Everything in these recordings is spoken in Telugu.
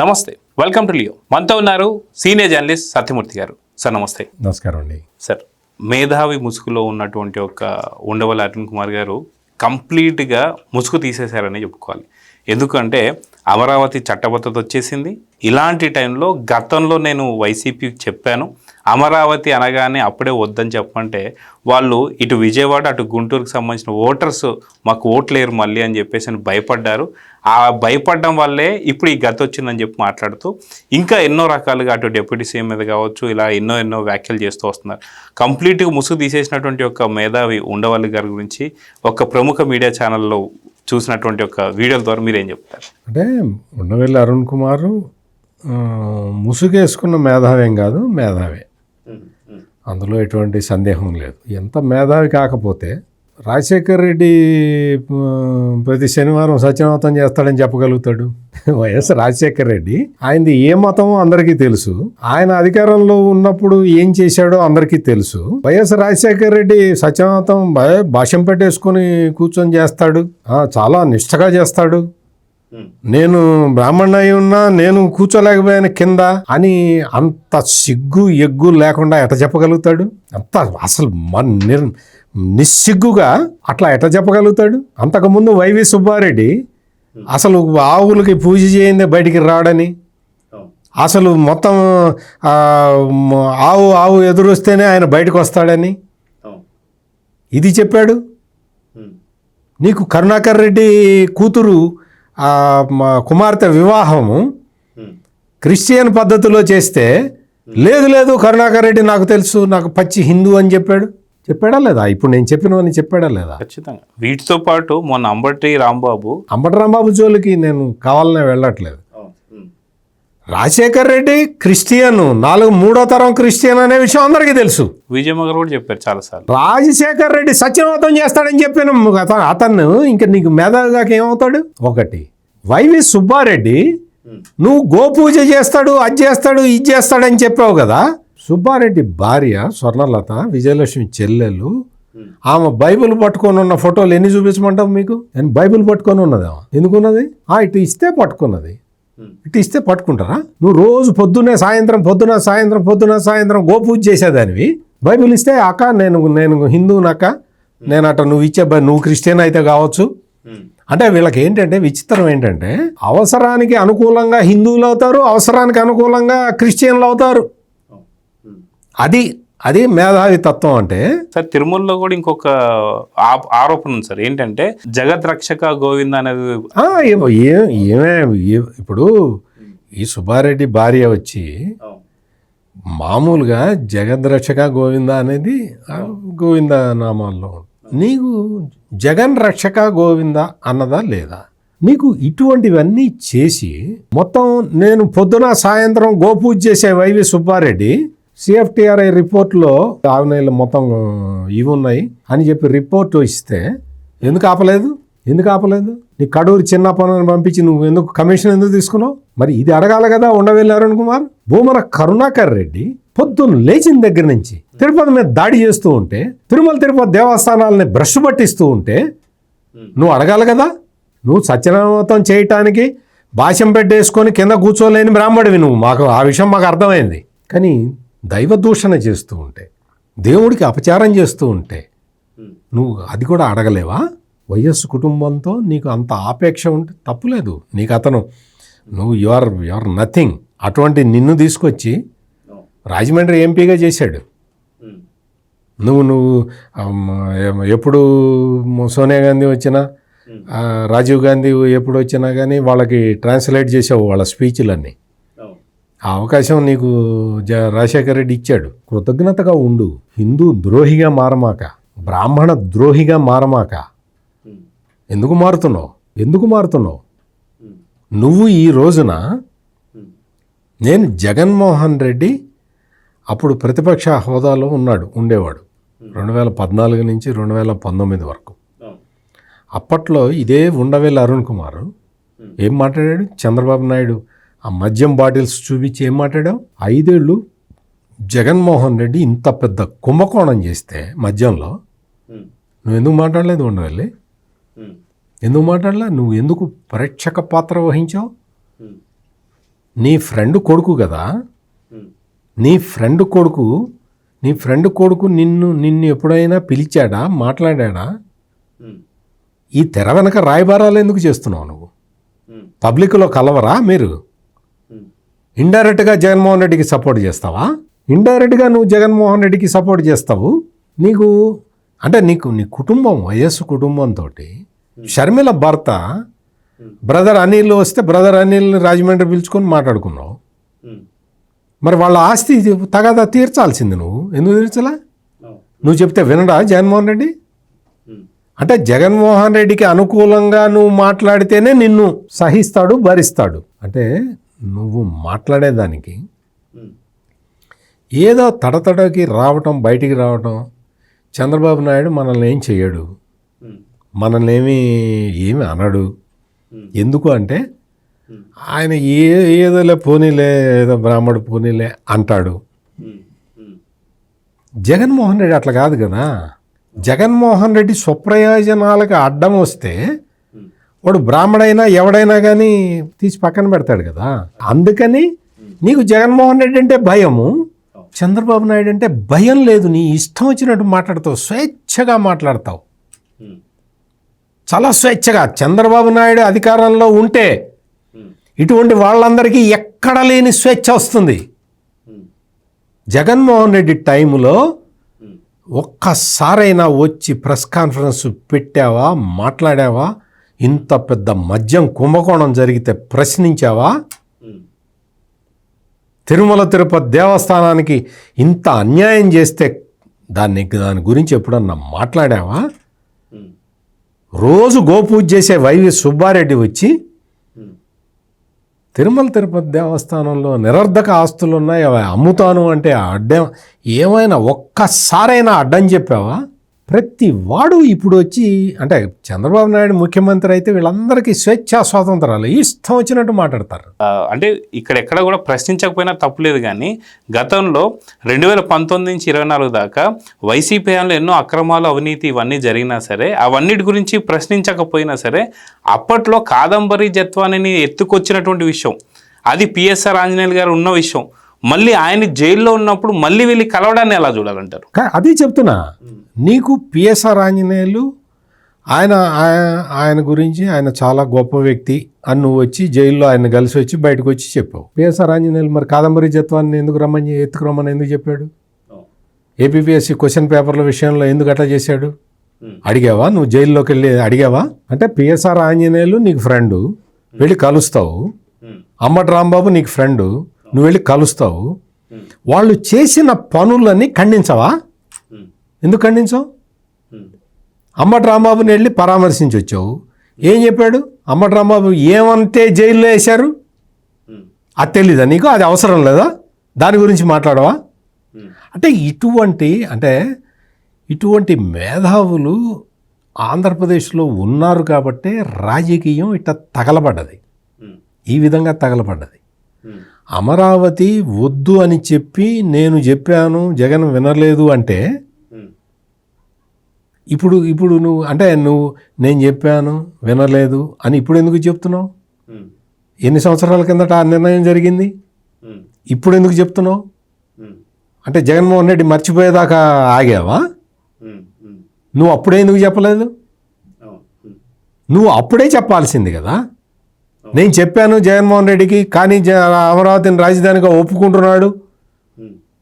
నమస్తే, వెల్కమ్ టు లియో. మనతో ఉన్నారు సీనియర్ జర్నలిస్ట్ సత్యమూర్తి గారు. సార్ నమస్తే. నమస్కారం అండి. సార్, మేధావి ముసుగులో ఉన్నటువంటి ఒక ఉండవల్లి అరుణ్ కుమార్ గారు కంప్లీట్గా ముసుగు తీసేశారని చెప్పుకోవాలి. ఎందుకంటే అమరావతి చట్టబద్ధత వచ్చేసింది. ఇలాంటి టైంలో గతంలో నేను వైసీపీకి చెప్పాను, అమరావతి అనగానే అప్పుడే వద్దని చెప్పంటే వాళ్ళు ఇటు విజయవాడ అటు గుంటూరుకు సంబంధించిన ఓటర్స్ మాకు ఓట్లేరు మళ్ళీ అని చెప్పేసి భయపడ్డారు. ఆ భయపడడం వల్లే ఇప్పుడు ఈ గతి వచ్చిందని చెప్పి మాట్లాడుతూ ఇంకా ఎన్నో రకాలుగా అటు డిప్యూటీ సీఎం మీద కావచ్చు ఇలా ఎన్నో వ్యాఖ్యలు చేస్తూ వస్తున్నారు. కంప్లీట్గా ముసుగు తీసేసినటువంటి ఒక మేధావి ఉండవల్లి గారి గురించి ఒక ప్రముఖ మీడియా ఛానల్లో చూసినటువంటి ఒక వీడియోల ద్వారా మీరేం చెప్తారు? అంటే ఉండవల్లి అరుణ్ కుమార్ ముసుగేసుకున్న మేధావేం కాదు, మేధావే, అందులో ఎటువంటి సందేహం లేదు. ఎంత మేధావి కాకపోతే రాజశేఖర్ రెడ్డి ప్రతి శనివారం సత్యనాథం చేస్తాడని చెప్పగలుగుతాడు. వైఎస్ రాజశేఖర్ రెడ్డి ఆయనది ఏ మతమో అందరికీ తెలుసు. ఆయన అధికారంలో ఉన్నప్పుడు ఏం చేశాడో అందరికీ తెలుసు. వైఎస్ రాజశేఖర్ రెడ్డి సత్యనాథం భాష్యం పెట్టేసుకుని కూర్చొని చేస్తాడు, చాలా నిష్ఠగా చేస్తాడు. నేను బ్రాహ్మణ అయి ఉన్నా నేను కూర్చోలేకపోయాను కింద అని అంత సిగ్గు ఎగ్గు లేకుండా ఎట చెప్పగలుగుతాడు? అంత అసలు నిస్సిగ్గుగా అట్లా ఎట్లా చెప్పగలుగుతాడు? అంతకుముందు వైవి సుబ్బారెడ్డి అసలు ఆవులకి పూజ చేయిందే బయటికి రాడని, అసలు మొత్తం ఆవు ఎదురొస్తేనే ఆయన బయటకు వస్తాడని ఇది చెప్పాడు. నీకు కరుణాకర్ రెడ్డి కూతురు కుమార్తె వివాహము క్రిస్టియన్ పద్ధతిలో చేస్తే లేదు కరుణాకర్ రెడ్డి నాకు తెలుసు, నాకు పచ్చి హిందూ అని చెప్పాడా లేదా? ఇప్పుడు నేను చెప్పినవని చెప్పాడా లేదా? ఖచ్చితంగా. వీటితో పాటు మొన్న అంబటి రాంబాబు జోలికి నేను కావాలనే వెళ్ళట్లేదు. రాజశేఖర్ రెడ్డి క్రిస్టియన్, మూడో తరం క్రిస్టియన్ అనే విషయం అందరికీ తెలుసు. విజయమ్మ గారు కూడా చెప్పారు చాలాసార్లు. రాజశేఖర్ రెడ్డి సత్యనాథం చేస్తాడని చెప్పిన అతను ఇంకా నీకు మేధావిగా ఏమవుతాడు? ఒకటి, వైవి సుబ్బారెడ్డి నువ్వు గోపూజ చేస్తాడు, అది చేస్తాడు, ఇది చేస్తాడని చెప్పావు కదా. సుబ్బారెడ్డి భార్య స్వర్ణలత, విజయలక్ష్మి చెల్లెలు, ఆమె బైబిల్ పట్టుకొని ఉన్న ఫోటోలు ఎన్ని చూపించమంటావు మీకు? నేను బైబిల్ పట్టుకొని ఉన్నదా? ఎందుకున్నది? ఇటు ఇస్తే పట్టుకున్నది, ఇటు ఇస్తే పట్టుకుంటారా? నువ్వు రోజు పొద్దున్న సాయంత్రం గోపూజ చేసేదానివి. బైబిల్ ఇస్తే అక్క నేను హిందువునక్క, నేను అట్ట నువ్వు ఇచ్చే నువ్వు క్రిస్టియన్ అయితే కావచ్చు. అంటే వీళ్ళకి ఏంటంటే విచిత్రం ఏంటంటే అవసరానికి అనుకూలంగా హిందువులు అవుతారు, అవసరానికి అనుకూలంగా క్రిస్టియన్లు అవుతారు. అది మేధావి తత్వం. అంటే సార్, తిరుమలలో కూడా ఇంకొక ఆరోపణ ఉంది సార్. ఏంటంటే జగత్ రక్షక గోవింద అనేది ఇప్పుడు ఈ సుబ్బారెడ్డి భార్య వచ్చి మామూలుగా జగత్ రక్షక గోవింద అనేది గోవింద నామాల్లో, నీకు జగన్ రక్షక గోవింద అన్నదా లేదా? నీకు ఇటువంటివన్నీ చేసి మొత్తం నేను పొద్దున సాయంత్రం గోపూజ చేసే వైవి సుబ్బారెడ్డి సిఎఫ్టిఆర్ఐ రిపోర్ట్లో ఆవునేళ్ళు మొత్తం ఇవి ఉన్నాయి అని చెప్పి రిపోర్ట్ ఇస్తే ఎందుకు ఆపలేదు? నీ కడూరు చిన్నప్పని పంపించి నువ్వు ఎందుకు కమిషన్ ఎందుకు తీసుకున్నావు? మరి ఇది అడగాలి కదా ఉండవల్లి అరుణ్ కుమార్. భూమన కరుణాకర్ రెడ్డి పొద్దున్న లేచిన దగ్గర నుంచి తిరుపతి మీద దాడి చేస్తూ ఉంటే, తిరుపతి దేవస్థానాలని బ్రష్ పట్టిస్తూ ఉంటే నువ్వు అడగాలి కదా. నువ్వు సత్యనామతం చేయటానికి భాష్యం పెట్టేసుకొని కింద కూర్చోలేని బ్రాహ్మడివి నువ్వు. మాకు ఆ విషయం మాకు అర్థమైంది. కానీ దైవ దూషణ చేస్తూ ఉంటే, దేవుడికి అపచారం చేస్తూ ఉంటే నువ్వు అది కూడా అడగలేవా? వైఎస్ కుటుంబంతో నీకు అంత ఆపేక్ష ఉంటే తప్పులేదు. నీకు అతను యు ఆర్ నథింగ్. అటువంటి నిన్ను తీసుకొచ్చి రాజమండ్రి ఎంపీగా చేశాడు. నువ్వు ఎప్పుడు సోనియా గాంధీ వచ్చినా, రాజీవ్ గాంధీ ఎప్పుడు వచ్చినా కానీ వాళ్ళకి ట్రాన్స్లేట్ చేసావు వాళ్ళ స్పీచ్లన్నీ. ఆ అవకాశం నీకు రాజశేఖర్ రెడ్డి ఇచ్చాడు. కృతజ్ఞతగా ఉండు. హిందూ ద్రోహిగా మారమాక, బ్రాహ్మణ ద్రోహిగా మారమాక. ఎందుకు మారుతున్నావు? నువ్వు ఈ రోజున నేను జగన్మోహన్ రెడ్డి అప్పుడు ప్రతిపక్ష హోదాలో ఉండేవాడు 2014 నుంచి 2019 వరకు. అప్పట్లో ఇదే ఉండవల్లి అరుణ్ కుమార్ ఏం మాట్లాడాడు? చంద్రబాబు నాయుడు ఆ మద్యం బాటిల్స్ చూపించి ఏం మాట్లాడావు? 5 ఏళ్ళు జగన్మోహన్ రెడ్డి ఇంత పెద్ద కుంభకోణం చేస్తే మద్యంలో నువ్వు ఎందుకు మాట్లాడలేదు? ఉండవల్లి ఎందుకు మాట్లాడలే? నువ్వు ఎందుకు ప్రేక్షక పాత్ర వహించావు? నీ ఫ్రెండ్ కొడుకు కదా, నీ ఫ్రెండ్ కొడుకు నిన్ను ఎప్పుడైనా పిలిచాడా, మాట్లాడా? ఈ తెర వెనక రాయబారాలు ఎందుకు చేస్తున్నావు నువ్వు? పబ్లిక్లో కలవరా మీరు? ఇండైరెక్ట్గా జగన్మోహన్ రెడ్డికి సపోర్ట్ చేస్తావా? ఇండైరెక్ట్గా నువ్వు జగన్మోహన్ రెడ్డికి సపోర్ట్ చేస్తావు. నీకు అంటే నీ కుటుంబం, వయస్సు కుటుంబంతో షర్మిల భర్త బ్రదర్ అనిల్ వస్తే బ్రదర్ అనిల్ని రాజమండ్రి పిలుచుకొని మాట్లాడుకున్నావు. మరి వాళ్ళ ఆస్తి తగాదా తీర్చాల్సింది నువ్వు. ఎందుకు తీర్చలా? నువ్వు చెప్తే వినడా జగన్మోహన్ రెడ్డి? అంటే జగన్మోహన్ రెడ్డికి అనుకూలంగా నువ్వు మాట్లాడితేనే నిన్ను సహిస్తాడు, భరిస్తాడు. అంటే నువ్వు మాట్లాడేదానికి ఏదో తడతడకి రావటం, బయటికి రావటం. చంద్రబాబు నాయుడు మనల్ని ఏం చెయ్యడు, మనల్ని ఏమి అనడు. ఎందుకు అంటే ఆయన ఏదోలే పోనీలే, ఏదో బ్రాహ్మడు పోనీలే అంటాడు. జగన్మోహన్ రెడ్డి అట్లా కాదు కదా. జగన్మోహన్ రెడ్డి స్వప్రయోజనాలకు అడ్డం వస్తే వాడు బ్రాహ్మడైనా ఎవడైనా కానీ తీసి పక్కన పెడతాడు కదా. అందుకని నీకు జగన్మోహన్ రెడ్డి అంటే భయము, చంద్రబాబు నాయుడు అంటే భయం లేదు. నీ ఇష్టం వచ్చినట్టు మాట్లాడతావు, స్వేచ్ఛగా మాట్లాడతావు, చాలా స్వేచ్ఛగా. చంద్రబాబు నాయుడు అధికారంలో ఉంటే ఇటువంటి వాళ్ళందరికీ ఎక్కడ లేని స్వేచ్ఛ వస్తుంది. జగన్మోహన్ రెడ్డి టైంలో ఒక్కసారైనా వచ్చి ప్రెస్ కాన్ఫరెన్స్ పెట్టావా, మాట్లాడావా? ఇంత పెద్ద మద్యం కుంభకోణం జరిగితే ప్రశ్నించావా? తిరుమల తిరుపతి దేవస్థానానికి ఇంత అన్యాయం చేస్తే దాని గురించి ఎప్పుడన్నా మాట్లాడావా? రోజు గోపూజ చేసే వైవి సుబ్బారెడ్డి వచ్చి తిరుమల తిరుపతి దేవస్థానంలో నిరర్ధక ఆస్తులు ఉన్నాయి, అవి అమ్ముతాను అంటే అడ్డం ఏమైనా ఒక్కసారైనా అడ్డం చెప్పావా? ప్రతి వాడు ఇప్పుడు వచ్చి అంటే చంద్రబాబు నాయుడు ముఖ్యమంత్రి అయితే వీళ్ళందరికీ స్వేచ్ఛా స్వాతంత్రాలు, ఇష్టం వచ్చినట్టు మాట్లాడతారు. అంటే ఇక్కడ ఎక్కడ కూడా ప్రశ్నించకపోయినా తప్పులేదు. కానీ గతంలో 2019 నుంచి 24 దాకా వైసీపీ హయాంలో ఎన్నో అక్రమాలు, అవినీతి ఇవన్నీ జరిగినా సరే, అవన్నిటి గురించి ప్రశ్నించకపోయినా సరే, అప్పట్లో కాదంబరి జత్వానిని ఎత్తుకొచ్చినటువంటి విషయం, అది పిఎస్ఆర్ ఆంజనేయులు గారు ఉన్న విషయం, మళ్ళీ ఆయన జైల్లో ఉన్నప్పుడు మళ్ళీ వెళ్ళి కలవడాన్ని ఎలా చూడాలంటారు? అదే చెప్తున్నా నీకు. పిఎస్ఆర్ ఆంజనేయులు ఆయన గురించి ఆయన చాలా గొప్ప వ్యక్తి అని నువ్వు వచ్చి జైల్లో ఆయన కలిసి వచ్చి బయటకు వచ్చి చెప్పావు. పిఎస్ఆర్ ఆంజనేయులు మరి కాదంబరి జత్వాన్ని ఎత్తుకురమ్మని ఎందుకు చెప్పాడు? ఏపీపీఎస్సీ క్వశ్చన్ పేపర్ల విషయంలో ఎందుకు అట్లా చేశాడు? అడిగావా? నువ్వు జైల్లోకి వెళ్ళి అడిగావా? అంటే పిఎస్ఆర్ ఆంజనేయులు నీకు ఫ్రెండు, వెళ్ళి కలుస్తావు. అంబటి రాంబాబు నీకు ఫ్రెండు, నువ్వు వెళ్ళి కలుస్తావు. వాళ్ళు చేసిన పనులని ఖండించవా? ఎందుకు ఖండించవు? అంబటి రాంబాబుని వెళ్ళి పరామర్శించి వచ్చావు. ఏం చెప్పాడు అంబటి రాంబాబు? ఏమంటే జైల్లో వేశారు, అది తెలీదా నీకు? అది అవసరం లేదా? దాని గురించి మాట్లాడవా? అంటే ఇటువంటి మేధావులు ఆంధ్రప్రదేశ్లో ఉన్నారు కాబట్టి రాజకీయం ఇట్లా తగలబడ్డది, ఈ విధంగా తగలబడ్డది. అమరావతి వద్దు అని చెప్పి నేను చెప్పాను, జగన్ వినలేదు అంటే ఇప్పుడు నువ్వు నేను చెప్పాను వినలేదు అని ఇప్పుడు ఎందుకు చెప్తున్నావు? ఎన్ని సంవత్సరాల కిందట ఆ నిర్ణయం జరిగింది, ఇప్పుడు ఎందుకు చెప్తున్నావు? అంటే జగన్మోహన్ రెడ్డి మర్చిపోయేదాకా ఆగావా? నువ్వు అప్పుడే ఎందుకు చెప్పలేదు? నువ్వు అప్పుడే చెప్పాల్సింది కదా. నేను చెప్పాను జగన్మోహన్ రెడ్డికి, కానీ అమరావతిని రాజధానిగా ఒప్పుకుంటున్నాడు,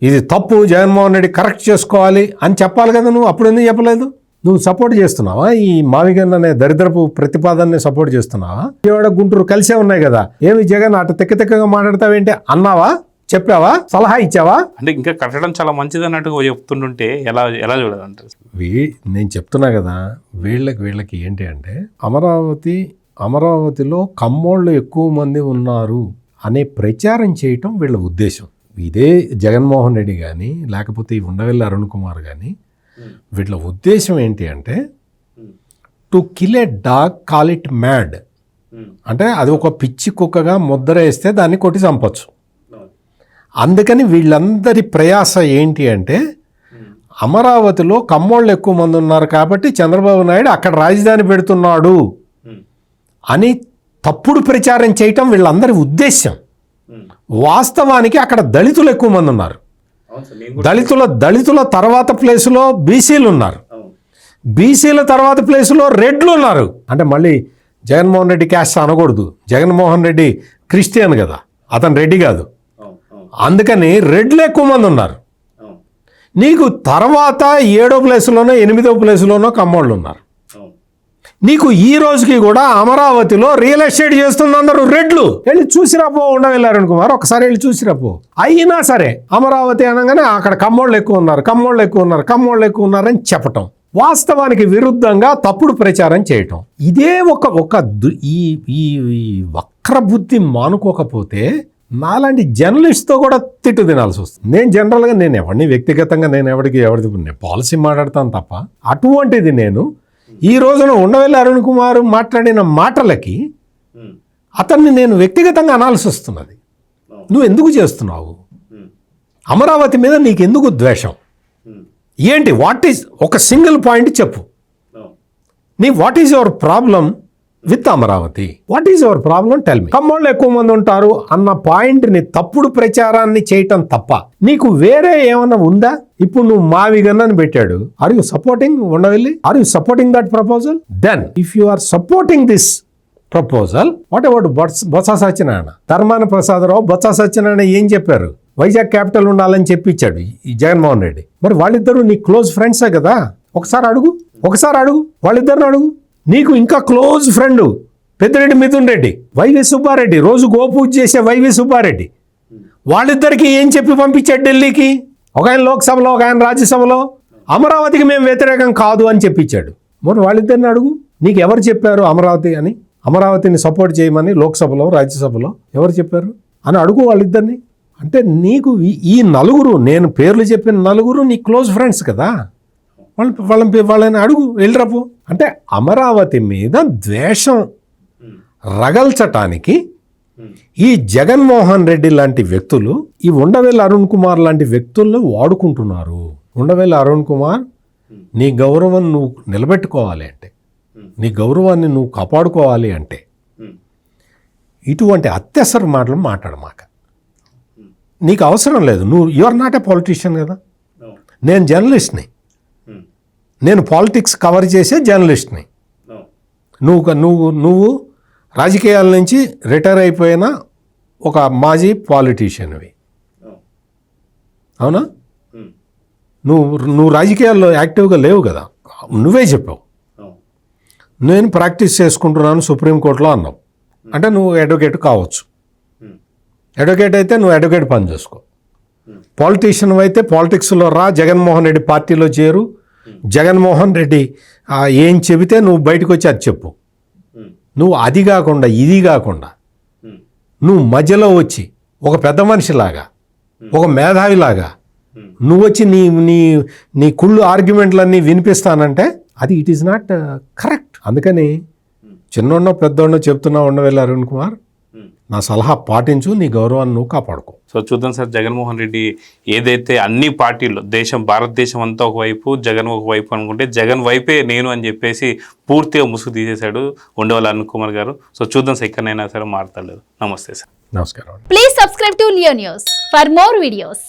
ఇది తప్పు, జగన్మోహన్ రెడ్డి కరెక్ట్ చేసుకోవాలి అని చెప్పాలి కదా. నువ్వు అప్పుడు ఎందుకు చెప్పలేదు? నువ్వు సపోర్ట్ చేస్తున్నావా? ఈ మావిగన్ అనే దరిద్రపు ప్రతిపాదనని సపోర్ట్ చేస్తున్నావా? విజయవాడ, గుంటూరు కలిసే ఉన్నాయి కదా. ఏమి జగన్ అటు తెక్కగా మాట్లాడతావేంటి? అన్నావా? చెప్పావా? సలహా ఇచ్చావా? అంటే ఇంకా కట్టడం చాలా మంచిది అన్నట్టుగా చెప్తుంటుంటే ఎలా చూడాలంటారు? నేను చెప్తున్నా కదా, వీళ్ళకి ఏంటి అంటే అమరావతిలో కమ్మోళ్ళు ఎక్కువ మంది ఉన్నారు అనే ప్రచారం చేయటం వీళ్ళ ఉద్దేశం. ఇదే జగన్మోహన్ రెడ్డి కానీ లేకపోతే ఈ ఉండవెల్లి అరుణ్ కుమార్ కానీ వీళ్ళ ఉద్దేశం ఏంటి అంటే to kill A dog call it mad. అంటే అది ఒక పిచ్చి కుక్కగా ముద్ర వేస్తే దాన్ని కొట్టి చంపొచ్చు. అందుకని వీళ్ళందరి ప్రయాస ఏంటి అంటే అమరావతిలో కమ్మోళ్ళు ఎక్కువ మంది ఉన్నారు కాబట్టి చంద్రబాబు నాయుడు అక్కడ రాజధాని పెడుతున్నాడు అని తప్పుడు ప్రచారం చేయటం వీళ్ళందరి ఉద్దేశం. వాస్తవానికి అక్కడ దళితులు ఎక్కువ మంది ఉన్నారు. దళితుల తర్వాత ప్లేసులో బీసీలు ఉన్నారు. బీసీల తర్వాత ప్లేసులో రెడ్లు ఉన్నారు. అంటే మళ్ళీ జగన్మోహన్ రెడ్డి క్యాస్ట్ అనకూడదు, జగన్మోహన్ రెడ్డి క్రిస్టియన్ కదా, అతను రెడ్డి కాదు. అందుకని రెడ్లు ఎక్కువ మంది ఉన్నారు. నీకు తర్వాత 7వ ప్లేసులోనో 8వ ప్లేసులోనో కమ్మోళ్ళు ఉన్నారు. నీకు ఈ రోజుకి కూడా అమరావతిలో రియల్ ఎస్టేట్ చేస్తున్నారు రెడ్లు. వెళ్ళి చూసిరాపో ఉండవెళ్ళి అరుణ్ కుమార్, ఒకసారి వెళ్ళి చూసిరాపో. అయినా సరే అమరావతి అనగానే అక్కడ కమ్మోళ్ళు ఎక్కువ ఉన్నారు అని చెప్పటం, వాస్తవానికి విరుద్ధంగా తప్పుడు ప్రచారం చేయటం, ఇదే ఈ వక్ర బుద్ధి మానుకోకపోతే నాలాంటి జర్నలిస్ట్తో కూడా తిట్టు తినాల్సి వస్తుంది. నేను జనరల్గా ఎవరిని వ్యక్తిగతంగా ఎవరికి పాలసీ మాట్లాడతాను తప్ప, అటువంటిది నేను ఈ రోజున ఉండవెల్లి అరుణ్ కుమార్ మాట్లాడిన మాటలకి అతన్ని నేను వ్యక్తిగతంగా అనాల్సి వస్తున్నది. నువ్వు ఎందుకు చేస్తున్నావు? అమరావతి మీద నీకెందుకు ద్వేషం? ఏంటి? ఒక సింగిల్ పాయింట్ చెప్పు. What is your problem with Amaravati? What is your problem? Tell me. కమ్మోళ్ళు ఎక్కువ మంది ఉంటారు అన్న పాయింట్ని తప్పుడు ప్రచారాన్ని చేయటం తప్ప నీకు వేరే ఏమన్నా ఉందా? ఇప్పుడు నువ్వు మావిగన్నని పెట్టాడు. Are you supporting Undavalli? Are you supporting that proposal? Then if you are supporting this proposal, what about Botsa Satyanarayana? Dharmana Prasada Rao, Botsa Satyanarayana ఏం చెప్పారు? వైజాగ్ క్యాపిటల్ ఉండాలని చెప్పించాడు ఈ జగన్మోహన్ రెడ్డి. మరి వాళ్ళిద్దరూ నీ క్లోజ్ ఫ్రెండ్సే కదా. ఒకసారి అడుగు వాళ్ళిద్దరిని అడుగు. నీకు ఇంకా క్లోజ్ ఫ్రెండ్ పెద్దిరెడ్డి మిథున్ రెడ్డి, వైవి సుబ్బారెడ్డి, రోజు గోపూజ చేసే వైవి సుబ్బారెడ్డి, వాళ్ళిద్దరికి ఏం చెప్పి పంపించాడు ఢిల్లీకి? ఒక ఆయన లోక్సభలో, ఒక ఆయన రాజ్యసభలో అమరావతికి మేము వ్యతిరేకం కాదు అని చెప్పించాడు. మరి వాళ్ళిద్దరిని అడుగు. నీకు ఎవరు చెప్పారు అమరావతి అని? అమరావతిని సపోర్ట్ చేయమని లోక్సభలో, రాజ్యసభలో ఎవరు చెప్పారు అని అడుగు వాళ్ళిద్దరిని. అంటే నీకు ఈ నలుగురు, నేను పేర్లు చెప్పిన నలుగురు నీ క్లోజ్ ఫ్రెండ్స్ కదా. వాళ్ళని అడుగు, వెళ్ళిరాపు. అంటే అమరావతి మీద ద్వేషం రగల్చటానికి ఈ జగన్మోహన్ రెడ్డి లాంటి వ్యక్తులు, ఈ ఉండవెల్లి అరుణ్ కుమార్ లాంటి వ్యక్తులను వాడుకుంటున్నారు. ఉండవెల్లి అరుణ్ కుమార్, నీ గౌరవం నువ్వు నిలబెట్టుకోవాలి అంటే, నీ గౌరవాన్ని నువ్వు కాపాడుకోవాలి అంటే ఇటువంటి అత్యవసర మాటలు మాట్లాడమాక. నీకు అవసరం లేదు. You are not a politician కదా. నేను జర్నలిస్ట్ని, నేను పాలిటిక్స్ కవర్ చేసే జర్నలిస్ట్ని. నువ్వు రాజకీయాల నుంచి రిటైర్ అయిపోయిన ఒక మాజీ పాలిటీషియన్వి, అవునా? నువ్వు రాజకీయాల్లో యాక్టివ్గా లేవు కదా. నువ్వే చెప్పావు, నేను ప్రాక్టీస్ చేసుకుంటున్నాను సుప్రీంకోర్టులో అన్నావు. అంటే నువ్వు అడ్వకేట్ కావచ్చు. అడ్వకేట్ అయితే నువ్వు అడ్వకేట్ పని చేసుకో. పాలిటీషియన్ అయితే పాలిటిక్స్లో రా, జగన్మోహన్ రెడ్డి పార్టీలో చేరు. జగన్మోహన్ రెడ్డి ఏం చెబితే నువ్వు బయటకు వచ్చి అది చెప్పు. నువ్వు అది కాకుండా ఇది కాకుండా నువ్వు మధ్యలో వచ్చి ఒక పెద్ద మనిషిలాగా, ఒక మేధావిలాగా నువ్వు వచ్చి నీ కుళ్ళు ఆర్గ్యుమెంట్లన్నీ వినిపిస్తానంటే అది ఇట్ ఈస్ నాట్ కరెక్ట్. అందుకని చిన్నోన్నో పెద్దోన్నో చెప్తున్నా ఉండవెల్లి అరుణ్ కుమార్, నా సలహా పాటించు, నీ గౌరవాన్ని నువ్వు కాపాడుకో. సో చూద్దాం సార్, జగన్మోహన్ రెడ్డి ఏదైతే అన్ని పార్టీల్లో భారతదేశం అంతా ఒకవైపు, జగన్ ఒకవైపు అనుకుంటే జగన్ వైపే నేను అని చెప్పేసి పూర్తిగా ముసుగు తీసేశాడు ఉండవెల్లి అరుణ్ కుమార్ గారు. సో చూద్దాం సార్, ఎక్కడైనా సరే మారుతలేదు. నమస్తే సార్. నమస్కారం. Please subscribe to Leo news for more videos.